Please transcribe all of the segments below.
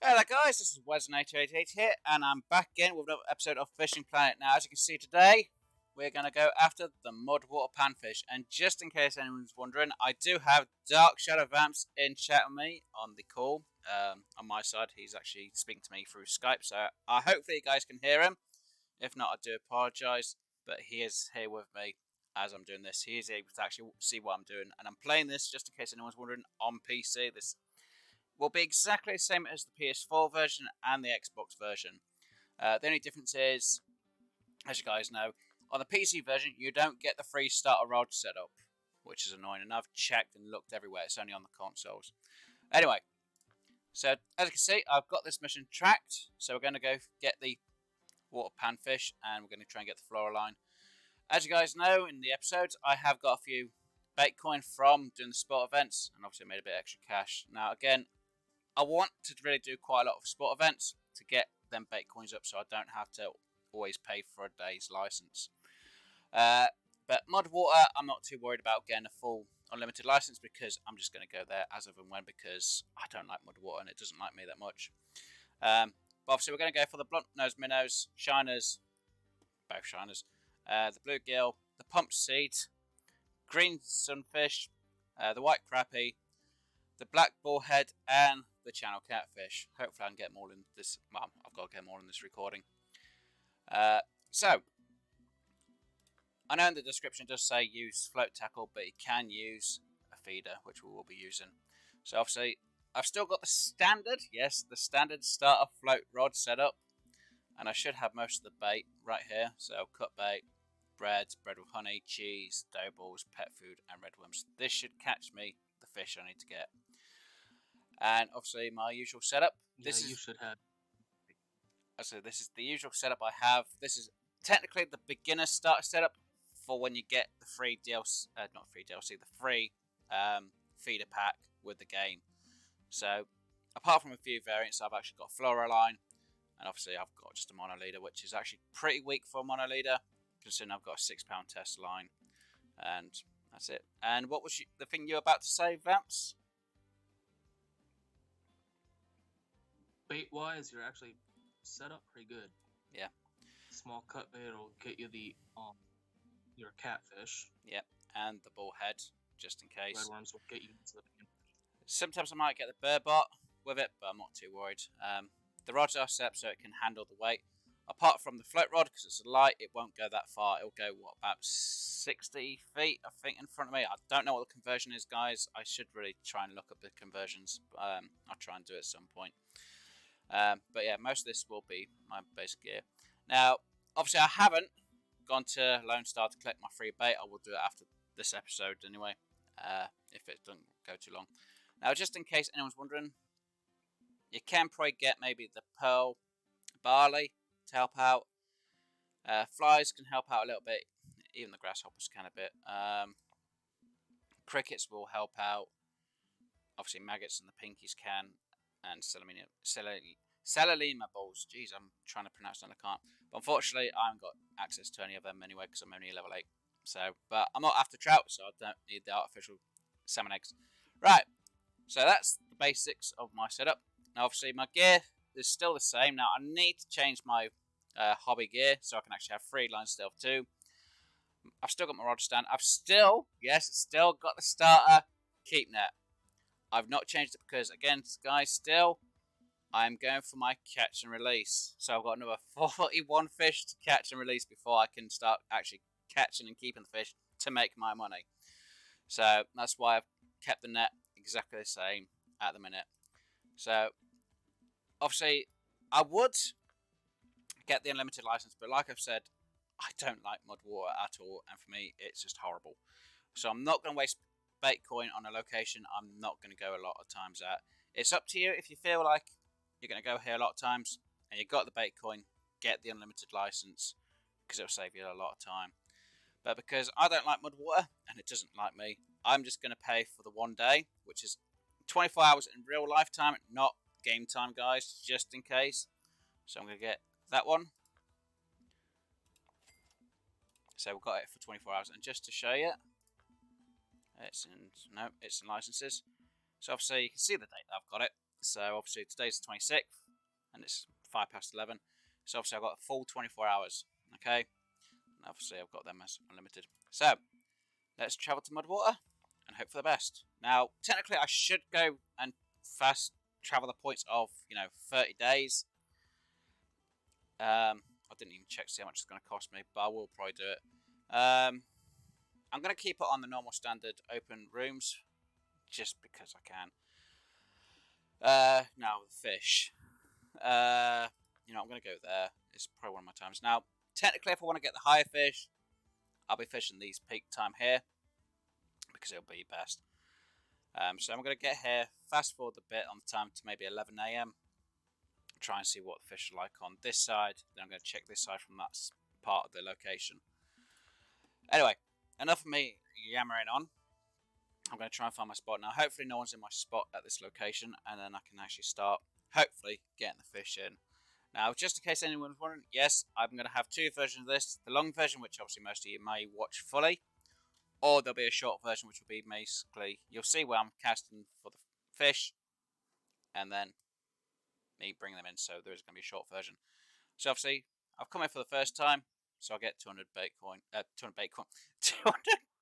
Hello guys, this is Wes888 here, and I'm back again with another episode of Fishing Planet. Now, as you can see today, we're going to go after the Mudwater Panfish, and just in case anyone's wondering, I do have Dark Shadow Vamps in chat with me on the call. On my side, he's actually speaking to me through Skype, so hopefully you guys can hear him. If not, I do apologise, but he is here with me as I'm doing this. He is able to actually see what I'm doing, and I'm playing this, just in case anyone's wondering, on PC. This will be exactly the same as the PS4 version and the Xbox version. The only difference is, as you guys know, on the PC version, you don't get the free starter rod setup, which is annoying, and I've checked and looked everywhere. It's only on the consoles. Anyway, so as you can see, I've got this mission tracked, so we're going to go get the water panfish, and we're going to try and get the fluoroline. As you guys know, in the episodes, I have got a few bait coin from doing the sport events, and obviously made a bit extra cash. Now, again, I want to really do quite a lot of sport events to get them bait coins up, so I don't have to always pay for a day's license. But Mudwater, I'm not too worried about getting a full unlimited license because I'm just going to go there as of and when, because I don't like Mudwater and it doesn't like me that much. But obviously we're going to go for the blunt nose minnows, shiners, both shiners, the bluegill, the pump seed, green sunfish, the white crappie, the black bullhead, and the channel catfish. Hopefully I can get more in this. Well, I've got to get more in this recording. So I know in the description it does say use float tackle, but you can use a feeder, which we will be using. So obviously I've still got the standard, yes, the standard starter float rod setup, and I should have most of the bait right here. So cut bait, bread with honey, cheese, dough balls, pet food, and red worms. This should catch me the fish I need to get. And obviously my usual setup. This you should have. So this is the usual setup I have. This is technically the beginner starter setup for when you get the free DLC, not free DLC, the free feeder pack with the game. So apart from a few variants, I've actually got fluoroline, and obviously I've got just a monoliter, which is actually pretty weak for a monoliter, considering I've got a £6 test line, and that's it. And what was the thing you were about to say, Vamps? Bait wise, you're actually set up pretty good. Yeah. Small cut bait will get you the your catfish. Yep, and the bullhead, just in case. Red worms will get you into the panfish. Sometimes I might get the burbot with it, but I'm not too worried. The rods are set up so it can handle the weight. Apart from the float rod, because it's light, it won't go that far. It'll go, what, about 60 feet, I think, in front of me. I don't know what the conversion is, guys. I should really try and look up the conversions. I'll try and do it at some point. But yeah, most of this will be my basic gear. Now, obviously I haven't gone to Lone Star to collect my free bait. I will do it after this episode anyway, if it doesn't go too long. Now, just in case anyone's wondering, you can probably get maybe the pearl barley to help out. Flies can help out a little bit. Even the grasshoppers can a bit. Crickets will help out. Obviously, maggots and the pinkies can. And Selenium balls. Jeez, I'm trying to pronounce that, I can't. But unfortunately, I haven't got access to any of them anyway because I'm only level 8. So, but I'm not after trout, so I don't need the artificial salmon eggs. Right, so that's the basics of my setup. Now, obviously, my gear is still the same. Now, I need to change my hobby gear so I can actually have 3 lines instead of 2. I've still got my rod stand. I've still got the starter keep net. I've not changed it because, again, guys, still, I'm going for my catch and release. So I've got another 41 fish to catch and release before I can start actually catching and keeping the fish to make my money. So that's why I've kept the net exactly the same at the minute. So, obviously, I would get the unlimited license, but like I've said, I don't like Mudwater at all, and for me, it's just horrible. So I'm not going to waste bait coin on a location I'm not going to go a lot of times at. It's up to you. If you feel like you're going to go here a lot of times and you've got the bait coin, get the unlimited license because it'll save you a lot of time. But because I don't like Mudwater and it doesn't like me, I'm just going to pay for the 1 day, which is 24 hours in real life time, not game time, guys, just in case. So I'm going to get that one. So we've got it for 24 hours, and just to show you, it's in licenses. So obviously you can see the date that I've got it. So obviously today's the 26th, and it's 11:05. So obviously I've got a full 24 hours. Okay, and obviously I've got them as unlimited. So let's travel to Mudwater and hope for the best. Now, technically, I should go and fast travel the points of 30 days. I didn't even check to see how much it's going to cost me, but I will probably do it. I'm going to keep it on the normal standard open rooms, just because I can. Now the fish. I'm going to go there. It's probably one of my times. Now, technically, if I want to get the higher fish, I'll be fishing these peak time here, because it'll be best. So I'm going to get here, fast forward a bit on the time to maybe 11 AM. Try and see what the fish are like on this side. Then I'm going to check this side from that part of the location. Anyway, enough of me yammering on. I'm going to try and find my spot now. Hopefully no one's in my spot at this location, and then I can actually start, hopefully, getting the fish in. Now, just in case anyone's wondering, yes, I'm going to have two versions of this. The long version, which obviously most of you may watch fully, or there'll be a short version, which will be basically, you'll see where I'm casting for the fish, and then me bring them in. So there is going to be a short version. So obviously, I've come in for the first time, so I get 200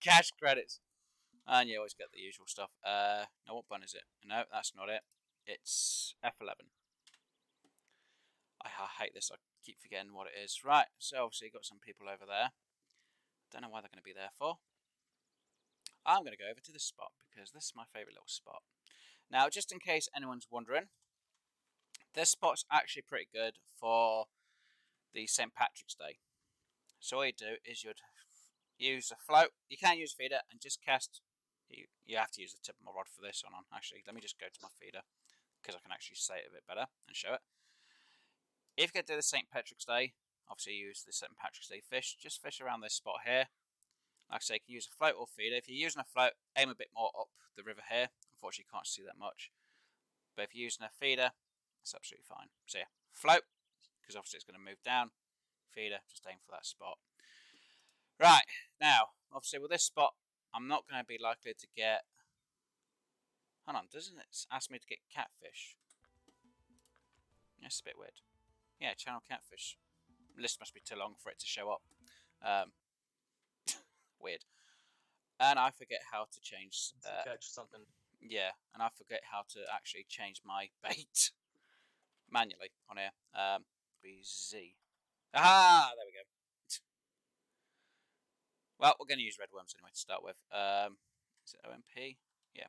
cash credits, and you always get the usual stuff. Now what button is it? No, that's not it. It's F11. I hate this. I keep forgetting what it is. Right. So obviously, got some people over there. Don't know why they're going to be there for. I'm going to go over to this spot because this is my favourite little spot. Now, just in case anyone's wondering, this spot's actually pretty good for the St. Patrick's Day. So all you do is you'd use a float. You can't use a feeder and just cast. You have to use the tip of my rod for this one on. Actually, let me just go to my feeder because I can actually say it a bit better and show it. If you could do the St. Patrick's Day, obviously use the St. Patrick's Day fish. Just fish around this spot here. Like I say, you can use a float or feeder. If you're using a float, aim a bit more up the river here. Unfortunately, you can't see that much. But if you're using a feeder, it's absolutely fine. So yeah, float, because obviously it's going to move down. Feeder, just aim for that spot. Right, now, obviously with this spot, I'm not going to be likely to get... Hold on, doesn't it ask me to get catfish? That's a bit weird. Yeah, channel catfish. List must be too long for it to show up. Weird. And I forget how to change... catch something. Yeah, and I forget how to actually change my bait manually on here. BZ. Ah, there we go. Well, we're going to use red worms anyway to start with. Is it OMP? Yeah.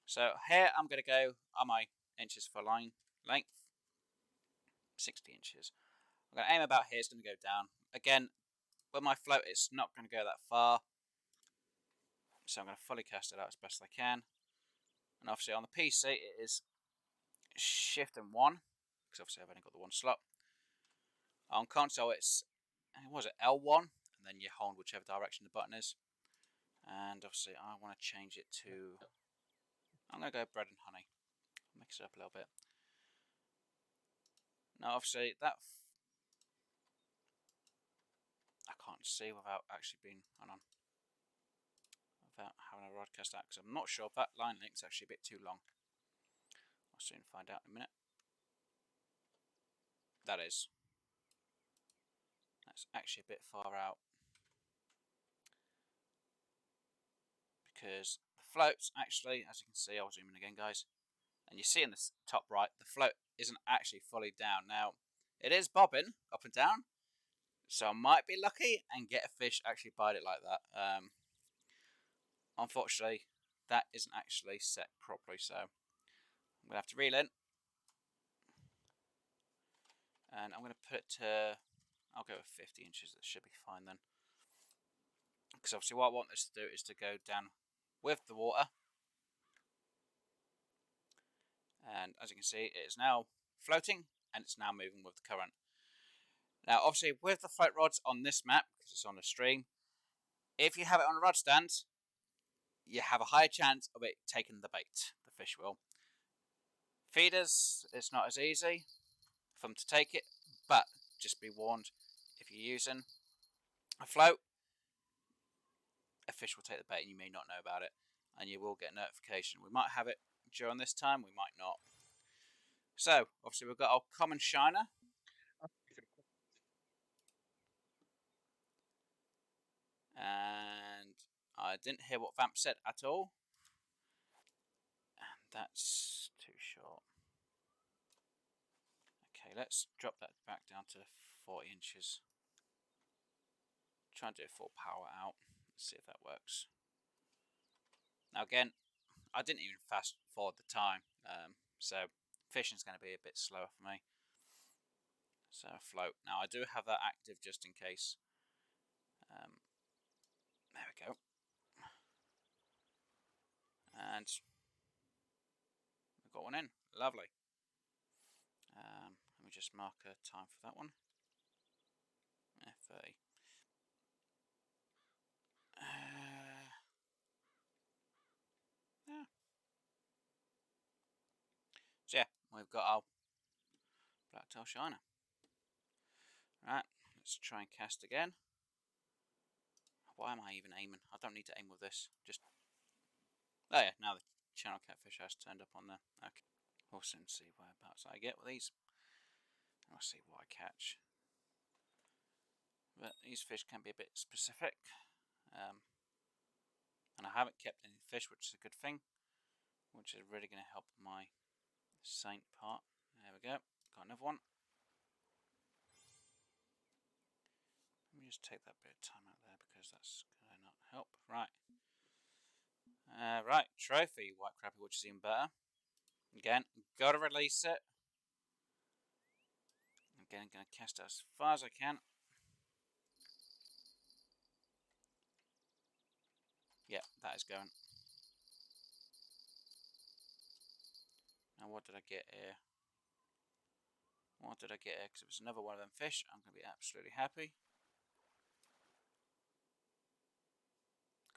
So here I'm going to go on my inches for line length. 60 inches. I'm going to aim about here. It's going to go down. Again, with my float, it's not going to go that far. So I'm going to fully cast it out as best as I can. And obviously on the PC, it is Shift and 1. Because obviously I've only got the one slot. On console, it's, what was it, L1? And then you hold whichever direction the button is. And obviously I want to change it to... I'm going to go bread and honey. Mix it up a little bit. Now obviously that... I can't see without actually being... Hold on. Without having a rod cast out. Because I'm not sure if that line link's actually a bit too long. I'll soon find out in a minute. That is. That's actually a bit far out. Because the floats actually, as you can see, I'll zoom in again guys. And you see in the top right, the float isn't actually fully down. Now, it is bobbing up and down. So I might be lucky and get a fish actually bite it like that. Unfortunately, that isn't actually set properly. So I'm going to have to reel in. And I'm going to put it to, I'll go with 50 inches. That should be fine then. Because obviously what I want this to do is to go down with the water. And as you can see, it is now floating and it's now moving with the current. Now obviously with the float rods on this map, because it's on the stream, if you have it on a rod stand, you have a higher chance of it taking the bait, the fish will. Feeders, it's not as easy for them to take it, but just be warned, if you're using a float, a fish will take the bait and you may not know about it, and you will get a notification. We might have it during this time, we might not. So, obviously we've got our common shiner. And I didn't hear what Vamp said at all. And that's too short. Okay, let's drop that back down to 40 inches. Try and do full power out. Let's see if that works. Now again, I didn't even fast forward the time, so fishing's going to be a bit slower for me. So float. Now I do have that active just in case. There we go. And we've got one in. Lovely. Let me just mark a time for that one. F30. Yeah. So yeah, we've got our blacktail shiner. Right, let's try and cast again. Why am I even aiming? I don't need to aim with this. Just oh yeah, now the channel catfish has turned up on there. Okay, we'll soon see whereabouts I get with these. We'll see what I catch. But these fish can be a bit specific, and I haven't kept any fish, which is a good thing, which is really going to help my saint part. There we go. Got another one. Let me just take that bit of time out there because that's going to not help. Right. Right, trophy white crappie, which is even better. Again, gotta release it. Again, gonna cast it as far as I can. Yeah, that is going. Now, what did I get here? What did I get here? Because it was another one of them fish. I'm gonna be absolutely happy.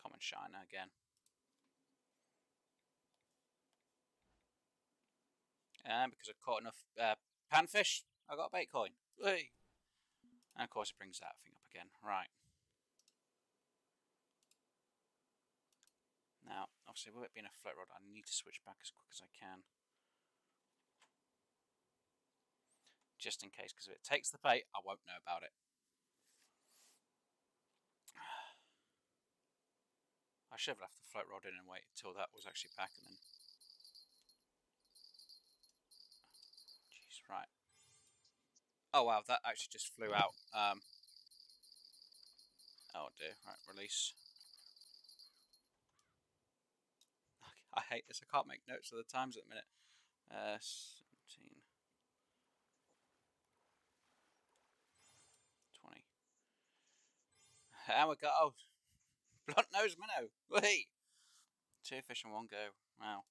Common shiner again. And because I caught enough panfish, I got a bait coin. Hey! And of course, it brings that thing up again. Right. Now, obviously, with it being a float rod, I need to switch back as quick as I can. Just in case, because if it takes the bait, I won't know about it. I should have left the float rod in and waited until that was actually back and then. Jeez, right. Oh wow, that actually just flew out. Oh dear, right, release. I hate this, I can't make notes of the times at the minute. 17. 20. And we got, oh, blunt nose minnow. Whee! 2 fish in one go. Wow.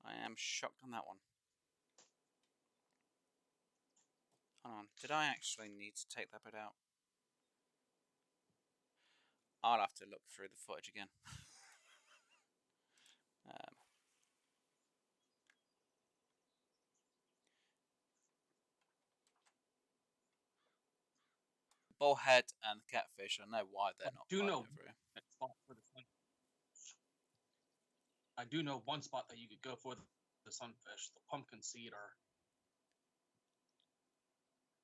I am shocked on that one. Hold on, did I actually need to take that bit out? I'll have to look through the footage again. Bullhead and the catfish, I know why they're not fighting over here. I do know one spot that you could go for the sunfish. The pumpkin seed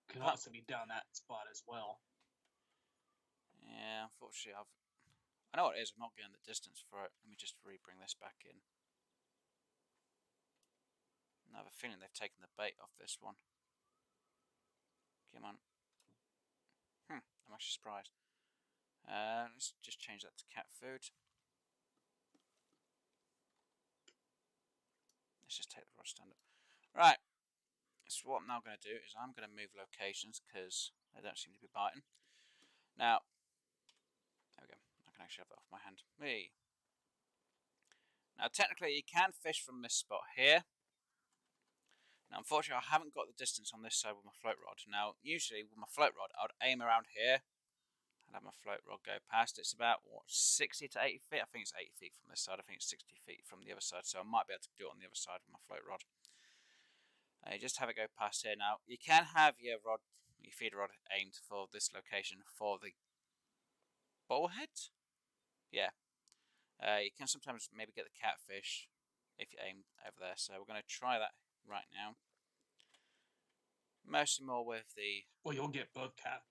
can also be down that spot as well. Yeah, unfortunately, I know what it is. I'm not getting the distance for it. Let me just re-bring this back in. I have a feeling they've taken the bait off this one. Come on. I'm actually surprised. Let's just change that to cat food. Let's just take the rod stand up. Right. So what I'm now going to do is I'm going to move locations because they don't seem to be biting. Now, there we go. I can actually have that off my hand. Me. Now, technically, you can fish from this spot here. Now, unfortunately, I haven't got the distance on this side with my float rod. Now, usually with my float rod, I would aim around here and have my float rod go past. It's about, what, 60 to 80 feet? I think it's 80 feet from this side. I think it's 60 feet from the other side. So I might be able to do it on the other side with my float rod. You just have it go past here. Now, you can have your feeder rod aimed for this location for the bullhead. Yeah. You can sometimes maybe get the catfish if you aim over there. So we're going to try that right now. Mostly more with the... Well, you'll get both cat.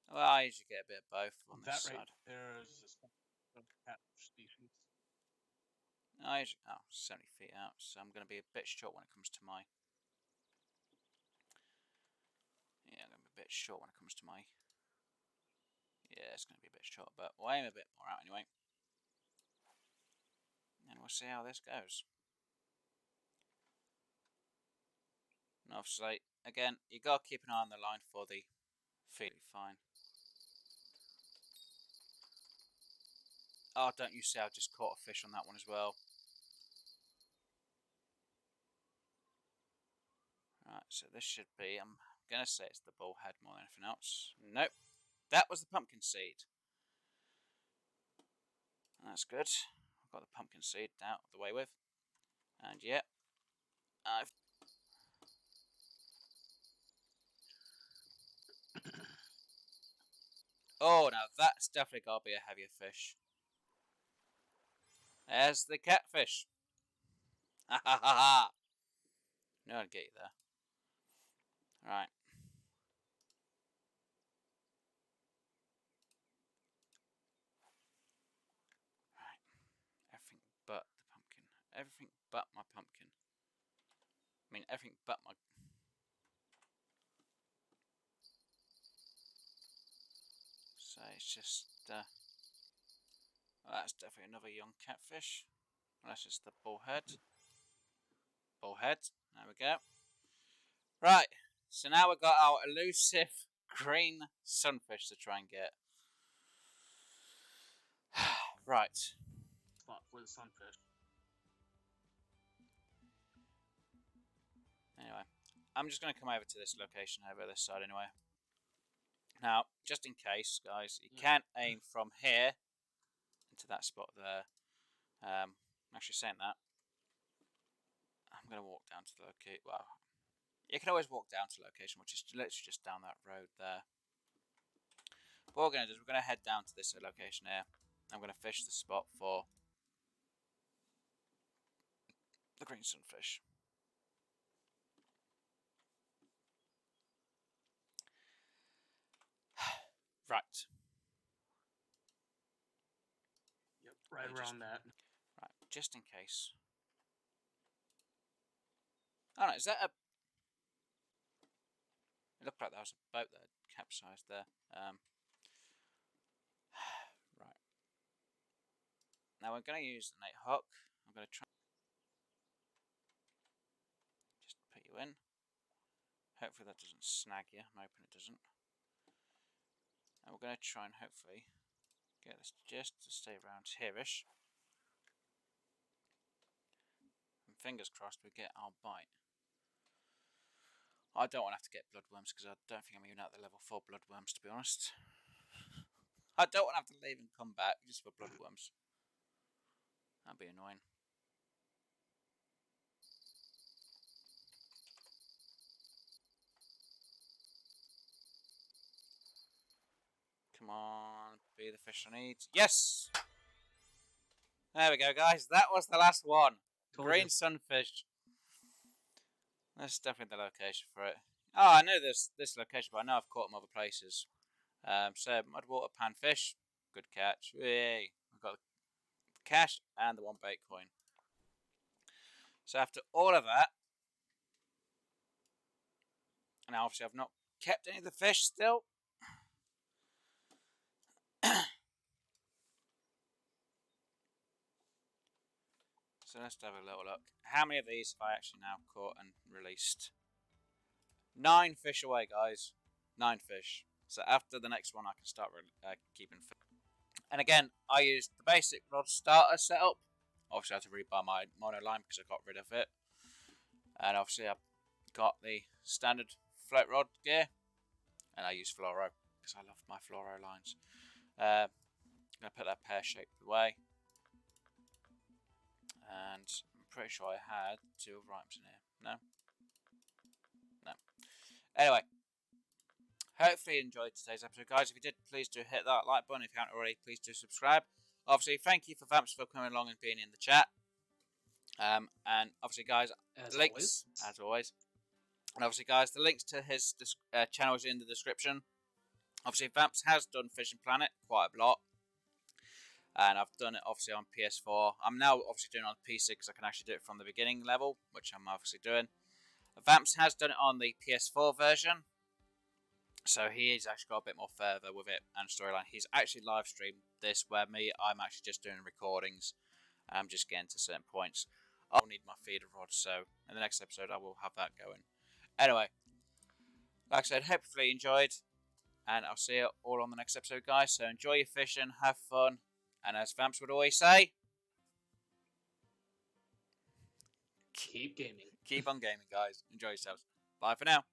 Well, I usually get a bit of both on this That right side. there is a catfish species. I usually... Oh, 70 feet out, so I'm going to be a bit short when it comes to my... Yeah, I'm going to be a bit short when it comes to my... Yeah, it's going to be a bit short, but we'll aim a bit more out anyway. And we'll see how this goes. And obviously, again, you got to keep an eye on the line for the feeling fine. Oh, don't you see, I just caught a fish on that one as well. Right, so this should be, I'm going to say it's the bullhead more than anything else. Nope, that was the pumpkin seed. That's good. I've got the pumpkin seed out of the way with. And yeah, I've... Oh, now that's definitely got to be a heavier fish. There's the catfish. Ha ha ha ha. No, I'd get you there. Right. Right. Everything but the pumpkin. Everything but my pumpkin. I mean, everything but my... So it's just... well, that's definitely another young catfish. Unless it's the bullhead. Bullhead. There we go. Right. So now we've got our elusive green sunfish to try and get. Right. Spot for the sunfish. Anyway, I'm just going to come over to this location over this side anyway. Now, just in case, guys, you can't aim from here into that spot there. Actually saying that, I'm going to walk down to the location. Well, you can always walk down to the location, which is literally just down that road there. But what we're going to do is we're going to head down to this location here. I'm going to fish the spot for the green sunfish. Right. Yep, right around that. Right, just in case. Oh no, is that a... It looked like there was a boat there, capsized there. Right. Now we're going to use the net hook. I'm going to try... Just put you in. Hopefully that doesn't snag you. I'm hoping it doesn't. And we're going to try and hopefully get this just to stay around here-ish. And fingers crossed we get our bite. I don't want to have to get bloodworms because I don't think I'm even at the level 4 bloodworms, to be honest. I don't want to have to leave and come back just for bloodworms. That'd be annoying. Come on, be the fish I need. Yes! There we go, guys. That was the last one. Green sunfish. That's definitely the location for it. Oh, I know this location, but I know I've caught them other places. So, Mudwater Panfish. Good catch. Yay. We've got the cash and the 1 bait coin. So after all of that, and obviously I've not kept any of the fish still. So let's have a little look. How many of these have I actually now caught and released? 9 fish away, guys. 9 fish. So after the next one, I can start keeping fish. And again, I used the basic rod starter setup. Obviously, I had to rebuy my mono line because I got rid of it. And obviously, I've got the standard float rod gear. And I use fluoro because I love my fluoro lines. I'm going to put that pear shaped away. And I'm pretty sure I had 2 of rhymes in here. No? No. Anyway. Hopefully you enjoyed today's episode, guys. If you did, please do hit that like button. If you haven't already, please do subscribe. Obviously, thank you for Vamps for coming along and being in the chat. And obviously, guys, As links always. as always. And obviously, guys, the links to his channel is in the description. Obviously, Vamps has done Fishing Planet quite a lot, and I've done it obviously on PS4. I'm now obviously doing it on PC because I can actually do it from the beginning level, which I'm obviously doing. Vamps has done it on the PS4 version, so he's actually got a bit more further with it and storyline. He's actually live streamed this, where I'm actually just doing recordings. I'm just getting to certain points. I'll need my feeder rod, so in the next episode I will have that going. Anyway, like I said, hopefully you enjoyed, and I'll see you all on the next episode, guys. So enjoy your fishing, have fun, and as Vamps would always say, Keep gaming. keep on gaming, guys. Enjoy yourselves. Bye for now.